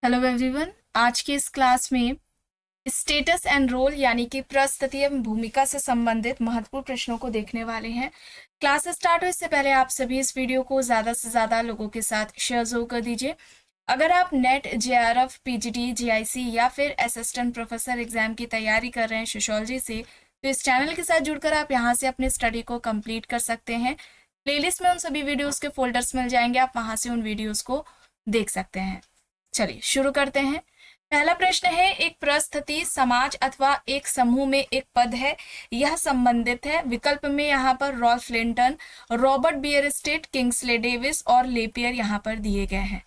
Hello everyone. आज की इस क्लास में स्टेटस एंड रोल यानी कि परिस्थिति एवं भूमिका से संबंधित महत्वपूर्ण प्रश्नों को देखने वाले हैं। क्लास स्टार्ट हो इससे पहले आप सभी इस वीडियो को ज़्यादा से ज़्यादा लोगों के साथ शेयर जरूर कर दीजिए। अगर आप नेट जेआरएफ पीजीटी जीआईसी या फिर असिस्टेंट प्रोफेसर एग्जाम की तैयारी कर रहे हैं सोशियोलॉजी से, तो इस चैनल के साथ जुड़कर आप यहाँ से अपनी स्टडी को कंप्लीट कर सकते हैं। प्लेलिस्ट में उन सभी वीडियोज़ के फोल्डर्स मिल जाएंगे, आप वहाँ से उन वीडियोज़ को देख सकते हैं। चलिए शुरू करते हैं। पहला प्रश्न है, एक परिस्थिति समाज अथवा एक समूह में एक पद है, यह संबंधित है। विकल्प में यहाँ पर Ralph Linton, Robert Bierstedt, Kingsley Davis और लेपियर यहाँ पर दिए गए हैं।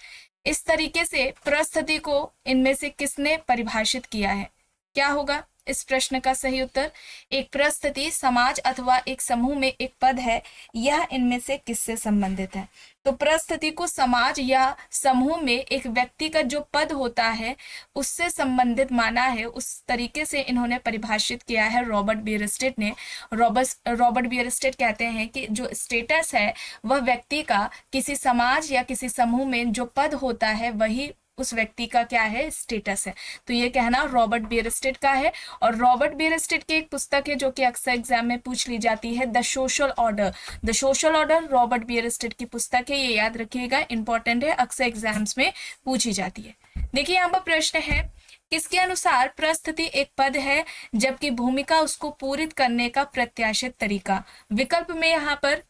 इस तरीके से परिस्थिति को इनमें से किसने परिभाषित किया है? क्या होगा इस प्रश्न का सही उत्तर? एक परिस्थिति समाज अथवा एक समूह में एक पद है, यह इनमें से किससे संबंधित है? तो परिस्थिति को समाज या समूह में एक व्यक्ति का जो पद होता है उससे संबंधित माना है। उस तरीके से इन्होंने परिभाषित किया है रॉबर्ट बियरस्टेट ने। रॉबर्ट बियरस्टेट कहते हैं कि जो स्टेटस है वह व्यक्ति का किसी समाज या किसी समूह में जो पद होता है वही उस व्यक्ति का क्या है, स्टेटस है। तो ये कहना रॉबर्ट बियरस्टेट का है। और रॉबर्ट बियरस्टेट की एक पुस्तक है जो कि अक्सर एग्जाम में पूछ ली जाती है, the social order. The social order Robert Bierstedt की पुस्तक है, ये याद रखिएगा, इंपॉर्टेंट है, अक्सर एग्जाम्स में पूछी जाती है। देखिए यहाँ पर प्रश्न है, किसके अनुसार परिस्थिति एक पद है जबकि भूमिका उसको पूरित करने का प्रत्याशित तरीका? विकल्प में यहाँ पर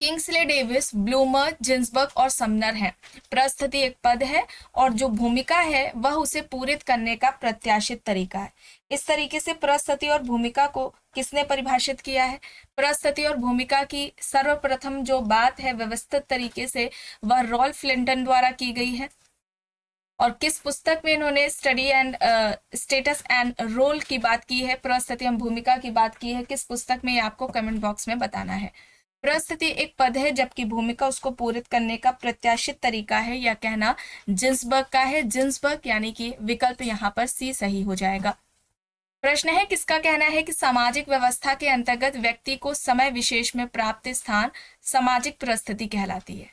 किंग्सले डेविस, ब्लूमर, जिन्सबर्ग और समनर है। परिस्थिति एक पद है और जो भूमिका है वह उसे पूरित करने का प्रत्याशित तरीका है। इस तरीके से परिस्थिति और भूमिका को किसने परिभाषित किया है? परिस्थिति और भूमिका की सर्वप्रथम जो बात है व्यवस्थित तरीके से वह रॉल्फ लिंटन द्वारा की गई है। और किस पुस्तक में इन्होंने study and status and role की बात की है, परिस्थिति एवं भूमिका की बात की है, किस पुस्तक में, ये आपको कमेंट बॉक्स में बताना है। परिस्थिति एक पद है जबकि भूमिका उसको पूरित करने का प्रत्याशित तरीका है, यह कहना जिन्सबर्ग का है। जिन्सबर्ग यानी कि विकल्प यहाँ पर सी सही हो जाएगा। प्रश्न है, किसका कहना है कि सामाजिक व्यवस्था के अंतर्गत व्यक्ति को समय विशेष में प्राप्त स्थान सामाजिक परिस्थिति कहलाती है?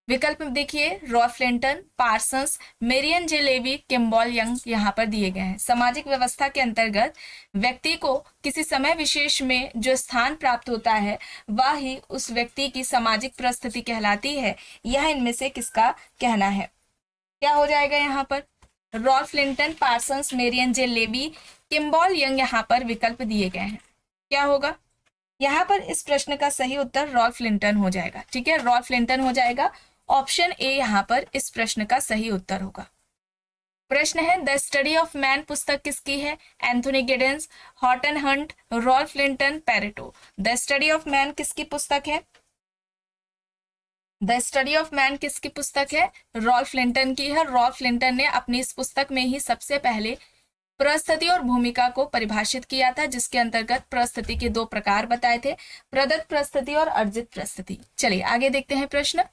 विकल्प देखिए, रॉल्फ लिंटन, पार्सन्स, मेरियन जे लेवी, किम्बॉल यंग यहाँ पर दिए गए हैं। सामाजिक व्यवस्था के अंतर्गत व्यक्ति को किसी समय विशेष में जो स्थान प्राप्त होता है वह ही उस व्यक्ति की सामाजिक परिस्थिति कहलाती है। यह इनमें से किसका कहना है? क्या हो जाएगा यहाँ पर? रॉल्फ लिंटन, पार्सन्स, मेरियन जे लेवी, किम्बॉल यंग यहाँ पर विकल्प दिए गए हैं। क्या होगा यहाँ पर? इस प्रश्न का सही उत्तर रॉल्फ लिंटन हो जाएगा। ठीक है, रॉल्फ लिंटन हो जाएगा। ऑप्शन ए यहाँ पर इस प्रश्न का सही उत्तर होगा। प्रश्न है, द स्टडी ऑफ मैन पुस्तक किसकी है? Anthony Giddens, Horton Hunt, Ralph Linton, Pareto. The study of man किसकी पुस्तक है? द स्टडी ऑफ मैन किसकी पुस्तक है? रॉल्फ लिंटन की है। रॉल्फ लिंटन ने अपनी इस पुस्तक में ही सबसे पहले परिस्थिति और भूमिका को परिभाषित किया था, जिसके अंतर्गत परिस्थिति के दो प्रकार बताए थे, प्रदत्त परिस्थिति और अर्जित परिस्थिति। चलिए आगे देखते हैं प्रश्न।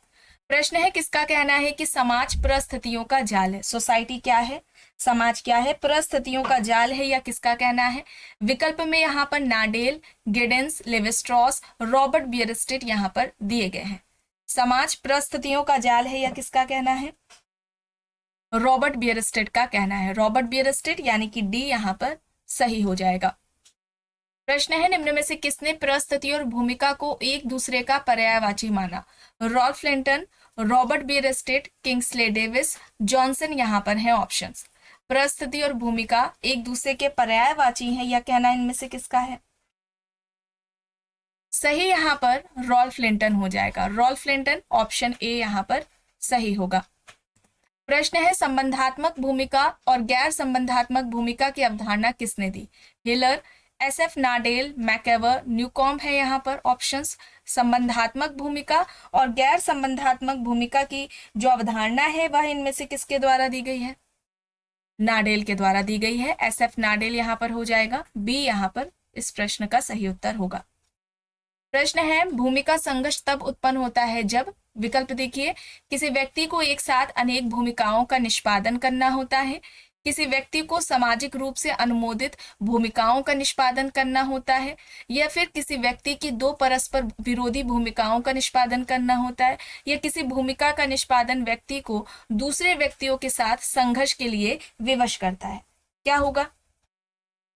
प्रश्न है, किसका कहना है कि समाज परिस्थितियों का जाल है? सोसाइटी क्या है, समाज क्या है, परिस्थितियों का जाल है, या किसका कहना है? विकल्प में यहाँ पर नाडेल, गिडेंस, लेविस्ट्रॉस, रॉबर्ट बियरस्टेट यहाँ पर दिए गए हैं। समाज परिस्थितियों का जाल है, या किसका कहना है? रॉबर्ट बियरस्टेट का कहना है। रॉबर्ट बियरस्टेट यानी कि डी यहाँ पर सही हो जाएगा। प्रश्न है, निम्न में से किसने परिस्थिति और भूमिका को एक दूसरे का पर्यायवाची माना? Ralph Linton, Robert Bierstedt, Kingsley Davis, Johnson यहाँ पर हैं ऑप्शंस। परिस्थिति और भूमिका एक दूसरे के पर्यायवाची हैं, यह कहना इनमें से किसका है? सही यहाँ पर रॉल्फ लिंटन हो जाएगा। रॉल्फ लिंटन, ऑप्शन ए यहाँ पर सही होगा। प्रश्न है, संबंधात्मक भूमिका और गैर संबंधात्मक भूमिका की अवधारणा किसने दी? हिलर, SF नाडेल, मैकेवर, न्यूकॉम्ब है यहाँ पर ऑप्शंस। संबंधात्मक भूमिका और गैर संबंधात्मक भूमिका की जो अवधारणा है वह इनमें से किसके द्वारा दी गई है? नाडेल के द्वारा दी गई है। SF नाडेल यहाँ पर हो जाएगा। बी यहाँ पर इस प्रश्न का सही उत्तर होगा। प्रश्न है, भूमिका संघर्ष तब उत्पन्न होता है जब, विकल्प देखिए, किसी व्यक्ति को एक साथ अनेक भूमिकाओं का निष्पादन करना होता है, किसी व्यक्ति को सामाजिक रूप से अनुमोदित भूमिकाओं का निष्पादन करना होता है, या फिर किसी व्यक्ति की दो परस्पर विरोधी भूमिकाओं का निष्पादन करना होता है, या किसी भूमिका का निष्पादन व्यक्ति को दूसरे व्यक्तियों के साथ संघर्ष के लिए विवश करता है। क्या होगा?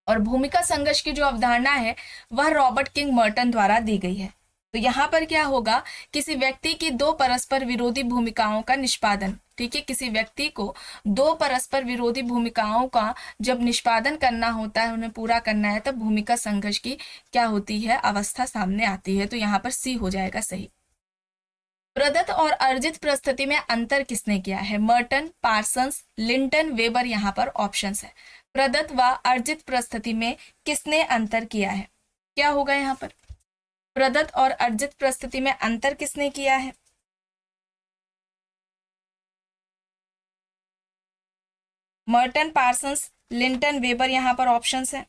और भूमिका संघर्ष की जो अवधारणा है वह रॉबर्ट किंग मर्टन द्वारा दी गई है। तो यहाँ पर क्या होगा? किसी व्यक्ति की दो परस्पर विरोधी भूमिकाओं का निष्पादन, ठीक है, किसी व्यक्ति को दो परस्पर विरोधी भूमिकाओं का जब निष्पादन करना होता है, उन्हें पूरा करना है, तब भूमिका संघर्ष की क्या होती है? अवस्था सामने आती है। तो यहाँ पर सी हो जाएगा सही। प्रदत्त और अर्जित परिस्थिति में अंतर किसने किया है? मर्टन, पार्सन्स, लिंटन, वेबर यहाँ पर ऑप्शंस है। प्रदत्त व अर्जित परिस्थिति में किसने अंतर किया है? क्या होगा यहाँ पर? प्रदत्त और अर्जित परिस्थिति में अंतर किसने किया है? मर्टन, पार्सन्स, लिंटन, वेबर यहाँ पर ऑप्शंस है।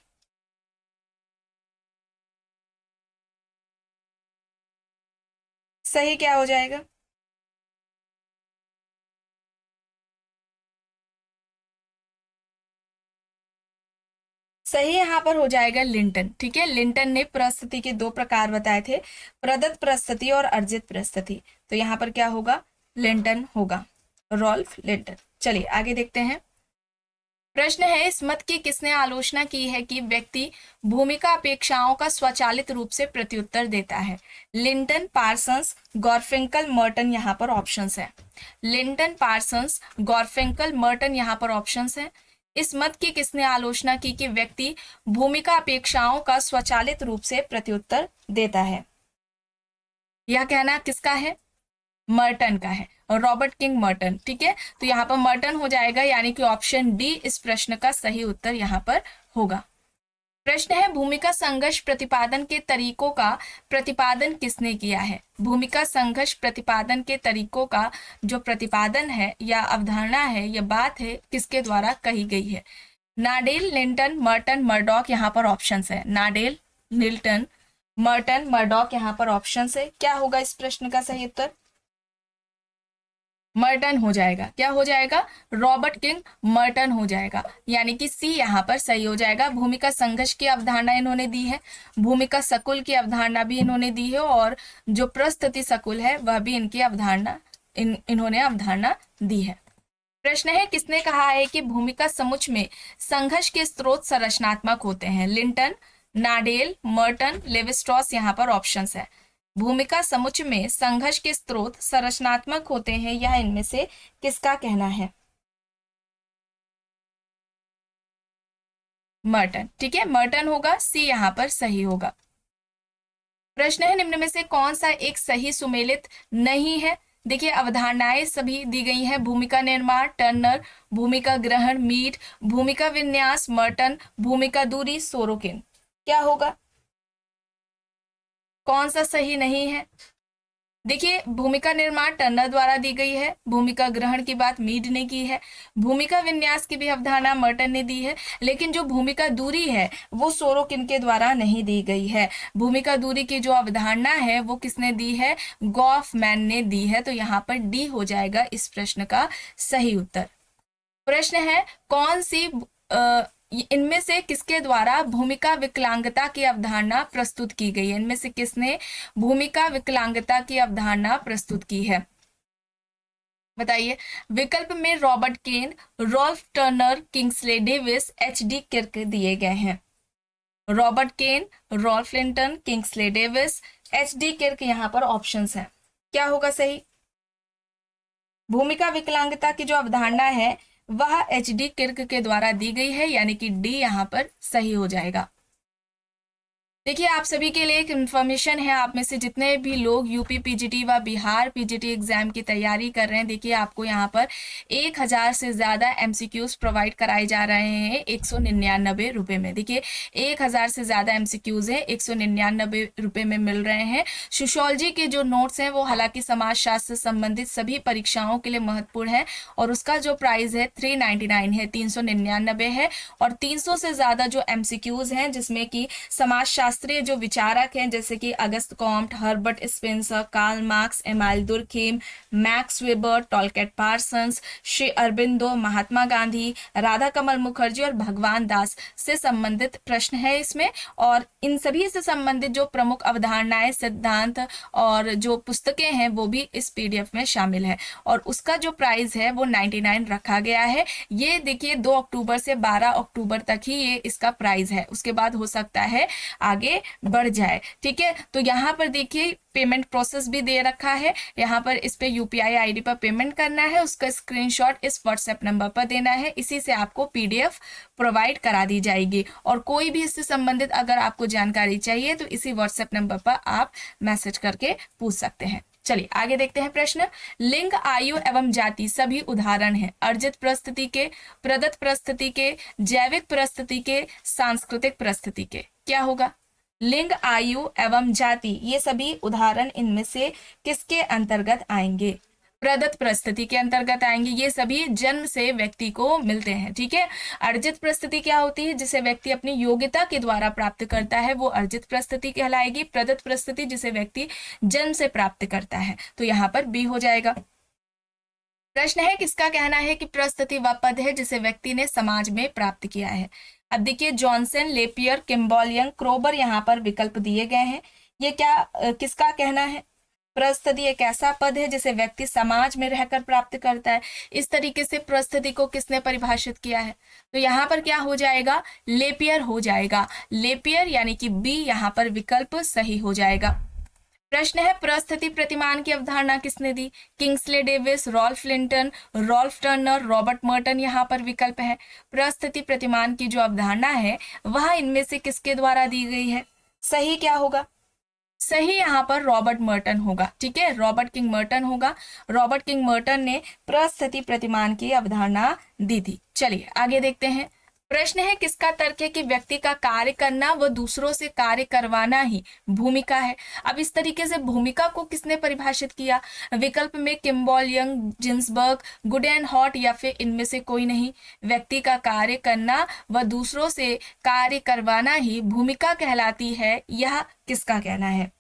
सही क्या हो जाएगा? सही यहाँ पर हो जाएगा लिंटन। ठीक है, लिंटन ने परिस्थिति के दो प्रकार बताए थे, प्रदत्त परिस्थिति और अर्जित परिस्थिति। तो यहाँ पर क्या होगा? लिंटन होगा, रॉल्फ लिंटन। चलिए आगे देखते हैं। प्रश्न है, इस मत की किसने आलोचना की है कि व्यक्ति भूमिका अपेक्षाओं का स्वचालित रूप से प्रत्युत्तर देता है? लिंटन, पार्सन्स, गॉरफिंकल, मर्टन यहाँ पर ऑप्शंस है। लिंटन, पार्सन्स, गॉरफिंकल, मर्टन यहाँ पर ऑप्शंस है। इस मत की किसने आलोचना की कि व्यक्ति भूमिका अपेक्षाओं का स्वचालित रूप से प्रत्युत्तर देता है? यह कहना किसका है? मर्टन का है, और रॉबर्ट किंग मर्टन। ठीक है, तो यहाँ पर मर्टन हो जाएगा, यानी कि ऑप्शन डी इस प्रश्न का सही उत्तर यहाँ पर होगा। प्रश्न है, भूमिका संघर्ष प्रतिपादन के तरीकों का प्रतिपादन किसने किया है? भूमिका संघर्ष प्रतिपादन के तरीकों का जो प्रतिपादन है या अवधारणा है या बात है, किसके द्वारा कही गई है? नाडेल, लिंटन, मर्टन, मर्डॉक यहाँ पर ऑप्शंस है। नाडेल, लिंटन, मर्टन, मर्डॉक यहाँ पर ऑप्शंस है। क्या होगा इस प्रश्न का सही उत्तर? मर्टन हो जाएगा। क्या हो जाएगा? रॉबर्ट किंग मर्टन हो जाएगा, यानी कि सी यहाँ पर सही हो जाएगा। भूमिका संघर्ष की अवधारणा इन्होंने दी है, भूमिका सकुल की अवधारणा भी इन्होंने दी है, और जो प्रस्तुति सकुल है वह भी इनकी अवधारणा इन्होंने अवधारणा दी है। प्रश्न है, किसने कहा है कि भूमिका समुच्चय में संघर्ष के स्रोत संरचनात्मक होते हैं? लिंटन, नाडेल, मर्टन, लेविस्ट्रॉस यहाँ पर ऑप्शंस है। भूमिका समुच्चय में संघर्ष के स्रोत संरचनात्मक होते हैं, यह इनमें से किसका कहना है? मर्टन। ठीक है, मर्टन होगा, सी यहाँ पर सही होगा। प्रश्न है, निम्न में से कौन सा एक सही सुमेलित नहीं है? देखिए, अवधारणाएं सभी दी गई हैं। भूमिका निर्माण, टर्नर, भूमिका ग्रहण, मीट, भूमिका विन्यास, मर्टन, भूमिका दूरी, सोरोकिन। क्या होगा? कौन सा सही नहीं है? देखिए, भूमिका निर्माण टर्नर द्वारा दी गई है, भूमिका ग्रहण की बात मीड ने की है, भूमिका विन्यास की भी अवधारणा मर्टन ने दी है, लेकिन जो भूमिका दूरी है वो सोरोकिन के द्वारा नहीं दी गई है। भूमिका दूरी की जो अवधारणा है वो किसने दी है? गॉफमैन ने दी है। तो यहाँ पर डी हो जाएगा इस प्रश्न का सही उत्तर। प्रश्न है, कौन सी इनमें से किसके द्वारा भूमिका विकलांगता की अवधारणा प्रस्तुत की गई है? इनमें से किसने भूमिका विकलांगता की अवधारणा प्रस्तुत की है? बताइए। विकल्प में Robert Kane, Ralph Turner, Kingsley Davis, H D. Kirk दिए गए हैं। Robert Kane, Ralph Linton, Kingsley Davis, H D. Kirk यहाँ पर ऑप्शंस हैं। क्या होगा सही? भूमिका विकलांगता की जो अवधारणा है वह एच.डी. किर्क के द्वारा दी गई है, यानी कि डी यहाँ पर सही हो जाएगा। देखिए, आप सभी के लिए एक इन्फॉर्मेशन है, आप में से जितने भी लोग यूपी पीजीटी व बिहार पीजीटी एग्जाम की तैयारी कर रहे हैं, देखिए आपको यहाँ पर 1000 से ज़्यादा एमसीक्यूज प्रोवाइड कराए जा रहे हैं 199 रुपये में। देखिए, 1000 से ज़्यादा एमसीक्यूज है 199 रुपये में मिल रहे हैं। सोशियोलॉजी के जो नोट्स हैं वो हालांकि समाजशास्त्र से संबंधित सभी परीक्षाओं के लिए महत्वपूर्ण है, और उसका जो प्राइस है 399 है, 399 है, और 300 से ज़्यादा जो एमसीक्यूज हैं जिसमें कि समाजशास्त्र शास्त्रीय जो विचारक हैं जैसे कि Auguste Comte, Herbert Spencer, Karl Marx, Emile Durkheim, Max Weber, Talcott Parsons, Shri Aurobindo, Mahatma Gandhi, Radhakamal Mukherjee और भगवान दास से संबंधित प्रश्न है इसमें। और इन सभी से संबंधित जो प्रमुख अवधारणाएं, सिद्धांत और जो पुस्तकें हैं वो भी इस पीडीएफ में शामिल है। और उसका जो प्राइस है वो 99 रखा गया है। ये देखिए 2 अक्टूबर से 12 अक्टूबर तक ही ये इसका प्राइस है, उसके बाद हो सकता है आगे बढ़ जाए। ठीक है, तो यहाँ पर देखिए पेमेंट प्रोसेस भी दे रखा है। यहाँ पर इस पे यूपीआई आईडी पर पेमेंट करना है, उसका स्क्रीनशॉट इस व्हाट्सएप नंबर पर देना है, इसी से आपको पीडीएफ प्रोवाइड करा दी जाएगी। और कोई भी इससे संबंधित अगर आपको जानकारी चाहिए तो इसी व्हाट्सएप नंबर पर आप मैसेज करके पूछ सकते हैं। चलिए आगे देखते हैं प्रश्न। लिंग, आयु एवं जाति सभी उदाहरण हैं अर्जित परिस्थिति के, प्रदत्त परिस्थिति के, जैविक परिस्थिति के, सांस्कृतिक परिस्थिति के। क्या होगा? लिंग, आयु एवं जाति ये सभी उदाहरण इनमें से किसके अंतर्गत आएंगे? प्रदत्त परिस्थिति के अंतर्गत आएंगे। ये सभी जन्म से व्यक्ति को मिलते हैं। ठीक है, अर्जित परिस्थिति क्या होती है? जिसे व्यक्ति अपनी योग्यता के द्वारा प्राप्त करता है वो अर्जित परिस्थिति कहलाएगी। प्रदत्त परिस्थिति जिसे व्यक्ति जन्म से प्राप्त करता है, तो यहाँ पर बी हो जाएगा। प्रश्न है किसका कहना है कि परिस्थिति वह पद है जिसे व्यक्ति ने समाज में प्राप्त किया है? अब देखिए जॉनसन, लेपियर, किम्बॉल यंग, क्रोबर यहाँ पर विकल्प दिए गए हैं। ये क्या किसका कहना है? परिस्थिति एक ऐसा पद है जिसे व्यक्ति समाज में रहकर प्राप्त करता है। इस तरीके से परिस्थिति को किसने परिभाषित किया है? तो यहाँ पर क्या हो जाएगा? लेपियर हो जाएगा। लेपियर यानी कि बी यहाँ पर विकल्प सही हो जाएगा। प्रश्न है परिस्थिति प्रतिमान की अवधारणा किसने दी? Kingsley Davis, Ralph Linton, Ralph Turner, Robert Merton यहाँ पर विकल्प है। परिस्थिति प्रतिमान की जो अवधारणा है वह इनमें से किसके द्वारा दी गई है? सही क्या होगा? सही यहाँ पर रॉबर्ट मर्टन होगा। ठीक है, रॉबर्ट किंग मर्टन होगा। रॉबर्ट किंग मर्टन ने परिस्थिति प्रतिमान की अवधारणा दी थी। चलिए आगे देखते हैं। प्रश्न है किसका तर्क है कि व्यक्ति का कार्य करना व दूसरों से कार्य करवाना ही भूमिका है? अब इस तरीके से भूमिका को किसने परिभाषित किया? विकल्प में Kimball young, Ginsburg, good and hot या फिर इनमें से कोई नहीं। व्यक्ति का कार्य करना व दूसरों से कार्य करवाना ही भूमिका कहलाती है, यह किसका कहना है?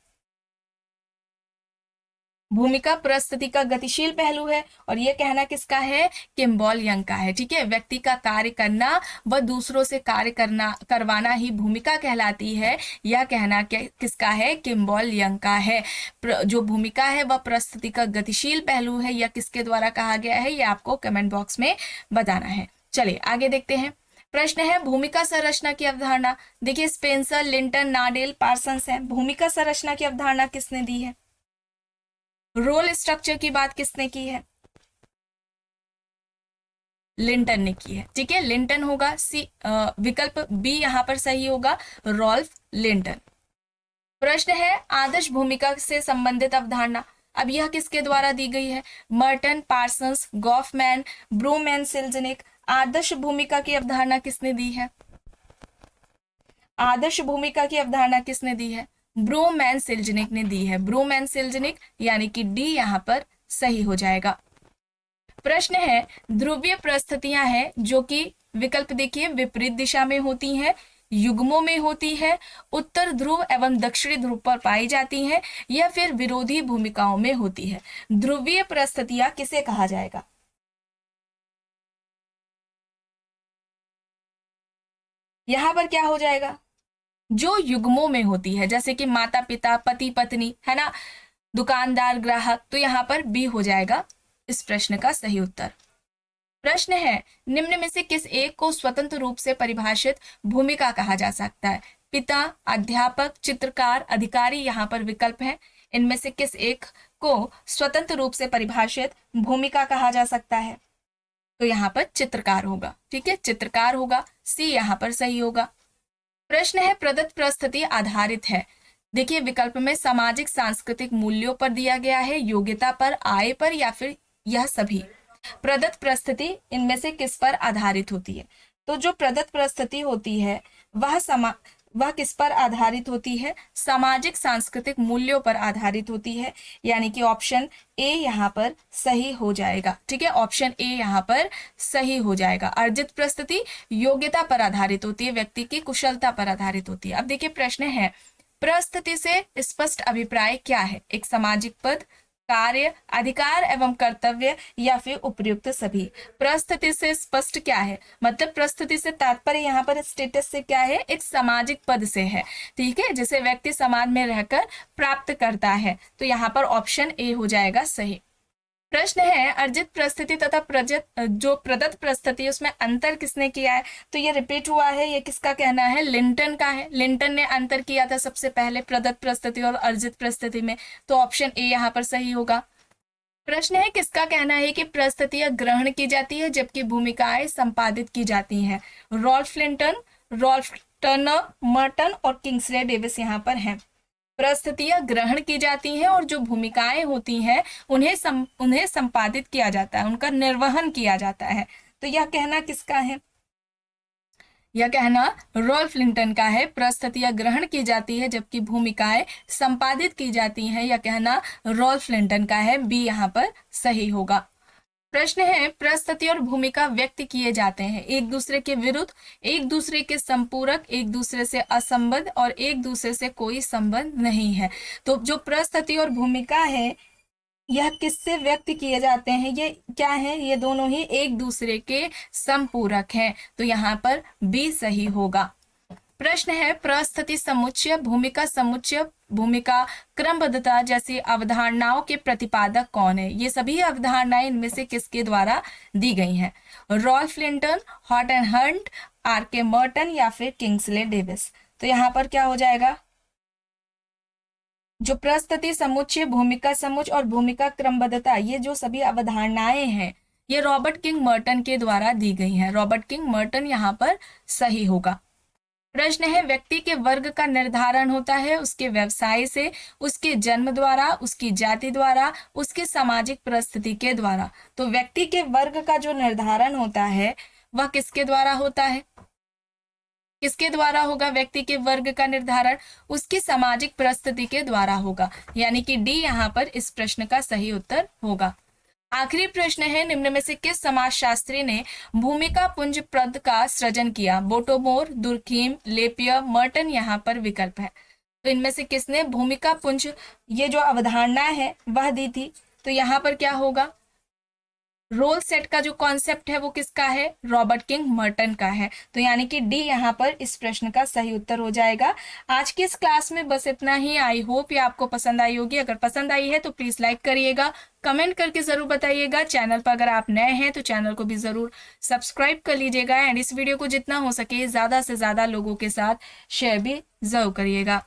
भूमिका परिस्थिति का गतिशील पहलू है और यह कहना किसका है? किम्बॉल यंग का है। ठीक है, व्यक्ति का कार्य करना व दूसरों से कार्य करवाना ही भूमिका कहलाती है, यह कहना किसका है? किम्बॉल यंग का है। जो भूमिका है वह परिस्थिति का गतिशील पहलू है, यह किसके द्वारा कहा गया है? यह आपको कमेंट बॉक्स में बताना है। चलिए आगे देखते हैं। प्रश्न है भूमिका संरचना की अवधारणा। देखिए स्पेंसर, लिंटन, नाडेल, पार्सन्स है। भूमिका संरचना की अवधारणा किसने दी है? रोल स्ट्रक्चर की बात किसने की है? लिंटन ने की है। ठीक है, लिंटन होगा। सी विकल्प बी यहाँ पर सही होगा, रॉल्फ लिंटन। प्रश्न है आदर्श भूमिका से संबंधित अवधारणा। अब यह किसके द्वारा दी गई है? Merton, Parsons, Goffman, Bruman, Selznick. आदर्श भूमिका की अवधारणा किसने दी है? आदर्श भूमिका की अवधारणा किसने दी है? ब्रूमैन सिल्जनिक ने दी है। ब्रूमैन सिल्जनिक यानी कि डी यहाँ पर सही हो जाएगा। प्रश्न है ध्रुवीय परिस्थितियां हैं जो कि विकल्प देखिए विपरीत दिशा में होती हैं, युग्मों में होती है, उत्तर ध्रुव एवं दक्षिणी ध्रुव पर पाई जाती हैं या फिर विरोधी भूमिकाओं में होती है। ध्रुवीय परिस्थितियां किसे कहा जाएगा? यहां पर क्या हो जाएगा? जो युग्मों में होती है, जैसे कि माता पिता, पति पत्नी, है ना, दुकानदार, ग्राहक। तो यहाँ पर बी हो जाएगा इस प्रश्न का सही उत्तर। प्रश्न है निम्न में से किस एक को स्वतंत्र रूप से परिभाषित भूमिका कहा जा सकता है? पिता, अध्यापक, चित्रकार, अधिकारी यहाँ पर विकल्प है। इनमें से किस एक को स्वतंत्र रूप से परिभाषित भूमिका कहा जा सकता है? तो यहाँ पर चित्रकार होगा। ठीक है, चित्रकार होगा। सी यहाँ पर सही होगा। प्रश्न है प्रदत्त परिस्थिति आधारित है। देखिए विकल्प में सामाजिक सांस्कृतिक मूल्यों पर दिया गया है, योग्यता पर, आय पर या फिर यह सभी। प्रदत्त परिस्थिति इनमें से किस पर आधारित होती है? तो जो प्रदत्त परिस्थिति होती है वह वह किस पर आधारित होती है? सामाजिक सांस्कृतिक मूल्यों पर आधारित होती है, यानी कि ऑप्शन ए यहाँ पर सही हो जाएगा। ठीक है, ऑप्शन ए यहाँ पर सही हो जाएगा। अर्जित प्रस्तुति योग्यता पर आधारित होती है, व्यक्ति की कुशलता पर आधारित होती है। अब देखिए प्रश्न है, प्रस्तुति से स्पष्ट अभिप्राय क्या है? एक सामाजिक पद, कार्य, अधिकार एवं कर्तव्य या फिर उपयुक्त सभी। प्रस्तुति से स्पष्ट क्या है? मतलब प्रस्तुति से तात्पर्य यहाँ पर स्टेटस से क्या है? एक सामाजिक पद से है। ठीक है, जिसे व्यक्ति समाज में रहकर प्राप्त करता है। तो यहाँ पर ऑप्शन ए हो जाएगा सही। प्रश्न है, अर्जित प्रस्तुति तथा प्रदत्त प्रस्तुति उसमें अंतर किसने किया है? तो ये रिपीट हुआ है, ये किसका कहना है? लिंटन का है। लिंटन ने अंतर किया था सबसे पहले प्रदत्त प्रस्तुति और अर्जित प्रस्तुति में। तो ऑप्शन ए यहाँ पर सही होगा। प्रश्न है, किसका कहना है कि प्रस्तुतियां ग्रहण की जाती है जबकि भूमिकाएं संपादित की जाती हैं? Ralph Linton, Ralph Turner, Merton और किंग्सले डेविस यहाँ पर हैं। प्रस्तुतियां ग्रहण की जाती हैं और जो भूमिकाएं होती हैं उन्हें संपादित किया जाता है, उनका निर्वहन किया जाता है। तो यह कहना किसका है? यह कहना रॉल्फ लिंटन का है। प्रस्तुतियां ग्रहण की जाती है जबकि भूमिकाएं संपादित की जाती हैं, यह कहना रॉल्फ लिंटन का है। बी यहाँ पर सही होगा। प्रश्न है, प्रस्तुति और भूमिका व्यक्त किए जाते हैं एक दूसरे के विरुद्ध, एक दूसरे के संपूरक, एक दूसरे से असंबद्ध और एक दूसरे से कोई संबंध नहीं है। तो जो प्रस्तुति और भूमिका है यह किससे व्यक्त किए जाते हैं? ये क्या है? ये दोनों ही एक दूसरे के संपूरक हैं। तो यहाँ पर बी सही होगा। प्रश्न है, प्रस्तुति समुच्चय, भूमिका समुच्चय, भूमिका क्रमबद्धता जैसी अवधारणाओं के प्रतिपादक कौन है? ये सभी अवधारणाएं इनमें से किसके द्वारा दी गई हैं? Ralph Linton, Horton Hunt, R K. Merton या फिर किंग्सले डेविस। तो यहाँ पर क्या हो जाएगा? जो प्रस्तुति समुच्चय, भूमिका समुच्चय और भूमिका क्रमबद्धता, ये जो सभी अवधारणाएं हैं ये रॉबर्ट किंग मर्टन के द्वारा दी गई हैं। रॉबर्ट किंग मर्टन यहाँ पर सही होगा। प्रश्न है, व्यक्ति के वर्ग का निर्धारण होता है उसके व्यवसाय से, उसके जन्म द्वारा, उसकी जाति द्वारा, उसकी सामाजिक परिस्थिति के द्वारा। तो व्यक्ति के वर्ग का जो निर्धारण होता है वह किसके द्वारा होता है? किसके द्वारा होगा व्यक्ति के वर्ग का निर्धारण? उसकी सामाजिक परिस्थिति के द्वारा होगा, यानी कि डी यहाँ पर इस प्रश्न का सही उत्तर होगा। आखिरी प्रश्न है, निम्न में से किस समाजशास्त्री ने भूमिका पुंज पद का सृजन किया? बोटोमोर, दुर्खीम, लेपियर, मर्टन यहाँ पर विकल्प है। तो इनमें से किसने भूमिका पुंज ये जो अवधारणा है वह दी थी? तो यहाँ पर क्या होगा? रोल सेट का जो कॉन्सेप्ट है वो किसका है? रॉबर्ट किंग मर्टन का है। तो यानी कि डी यहाँ पर इस प्रश्न का सही उत्तर हो जाएगा। आज की इस क्लास में बस इतना ही। आई होप ये आपको पसंद आई होगी। अगर पसंद आई है तो प्लीज लाइक करिएगा, कमेंट करके जरूर बताइएगा। चैनल पर अगर आप नए हैं तो चैनल को भी जरूर सब्सक्राइब कर लीजिएगा एंड इस वीडियो को जितना हो सके ज्यादा से ज्यादा लोगों के साथ शेयर भी जरूर करिएगा।